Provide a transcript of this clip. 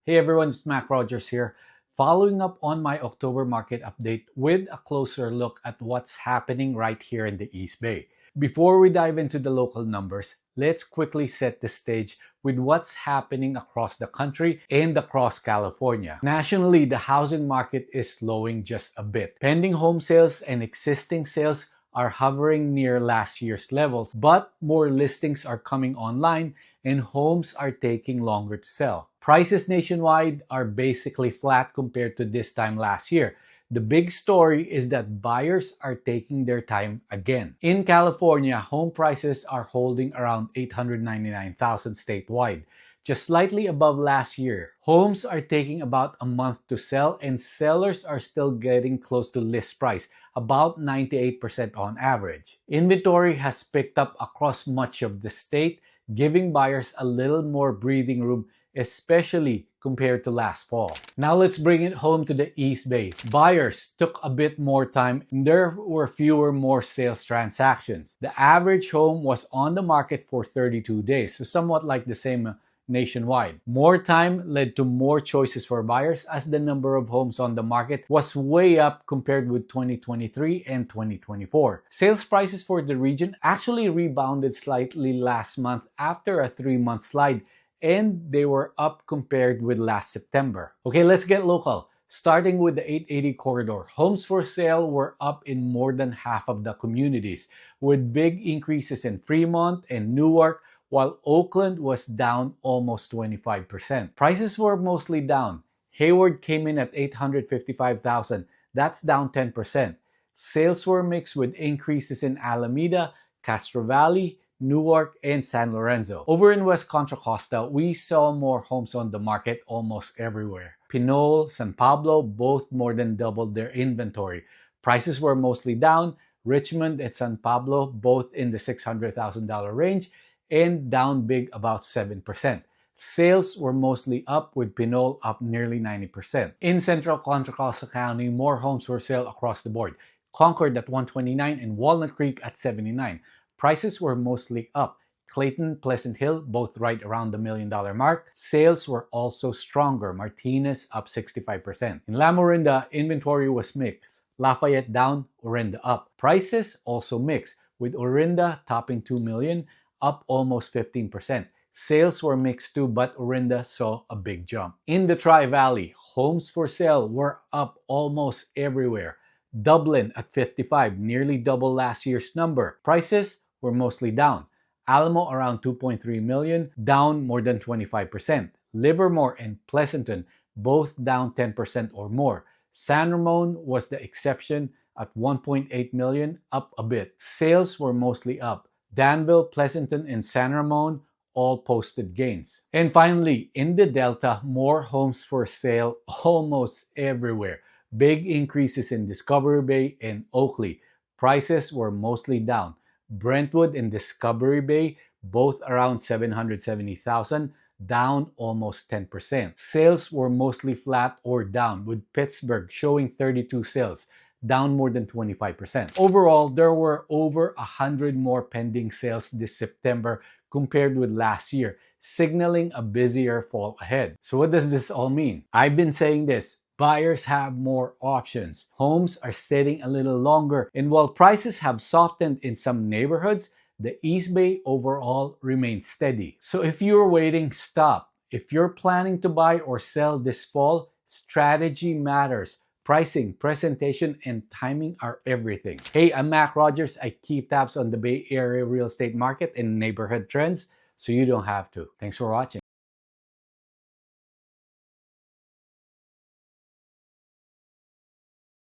Hey everyone, it's Mac Rogers here, following up on my October market update with a closer look at what's happening right here in the East Bay. Before we dive into the local numbers, let's quickly set the stage with what's happening across the country and across California. Nationally, the housing market is slowing just a bit. Pending home sales and existing sales are hovering near last year's levels, but more listings are coming online and homes are taking longer to sell. Prices nationwide are basically flat compared to this time last year. The big story is that buyers are taking their time again. In California, home prices are holding around $899,000 statewide, just slightly above last year. Homes are taking about a month to sell and sellers are still getting close to list price, about 98% on average. Inventory has picked up across much of the state, giving buyers a little more breathing room, especially compared to last fall. Now let's bring it home to the East Bay. Buyers took a bit more time and there were more sales transactions. The average home was on the market for 32 days, so somewhat like the same nationwide. More time led to more choices for buyers as the number of homes on the market was way up compared with 2023 and 2024. Sales prices for the region actually rebounded slightly last month after a 3-month slide, and they were up compared with last September. Okay, let's get local. Starting with the 880 corridor, homes for sale were up in more than half of the communities, with big increases in Fremont and Newark, while Oakland was down almost 25%. Prices were mostly down. Hayward came in at $855,000. That's down 10%. Sales were mixed with increases in Alameda, Castro Valley, Newark, and San Lorenzo. Over in West Contra Costa, we saw more homes on the market almost everywhere. Pinole, San Pablo both more than doubled their inventory. Prices were mostly down. Richmond and San Pablo both in the $600,000 range and down big about 7%. Sales were mostly up, with Pinole up nearly 90%. In Central Contra Costa County, more homes were sold across the board. Concord at 129 and Walnut Creek at 79. Prices were mostly up. Clayton, Pleasant Hill, both right around the $1 million mark. Sales were also stronger. Martinez up 65%. In La Morinda, inventory was mixed. Lafayette down, Orinda up. Prices also mixed, with Orinda topping $2 million, up almost 15%. Sales were mixed too, but Orinda saw a big jump. In the Tri-Valley, homes for sale were up almost everywhere. Dublin at 55, nearly double last year's number. Prices were mostly down. Alamo around $2.3 million, down more than 25%. Livermore and Pleasanton both down 10% or more. San Ramon was the exception at $1.8 million, up a bit. Sales were mostly up. Danville, Pleasanton, and San Ramon all posted gains. And finally, in the Delta, more homes for sale almost everywhere. Big increases in Discovery Bay and Oakley. Prices were mostly down. Brentwood and Discovery Bay both around $770,000, down almost 10%. Sales were mostly flat or down, with Pittsburgh showing 32 sales, down more than 25%. Overall, there were over 100 more pending sales this September compared with last year, signaling a busier fall ahead. So what does this all mean? I've been saying this. Buyers have more options. Homes are sitting a little longer, and while prices have softened in some neighborhoods, the East Bay overall remains steady. So if you're waiting, stop. If you're planning to buy or sell this fall, strategy matters. Pricing, presentation, and timing are everything. Hey, I'm Mac Rogers. I keep tabs on the Bay Area real estate market and neighborhood trends so you don't have to. Thanks for watching.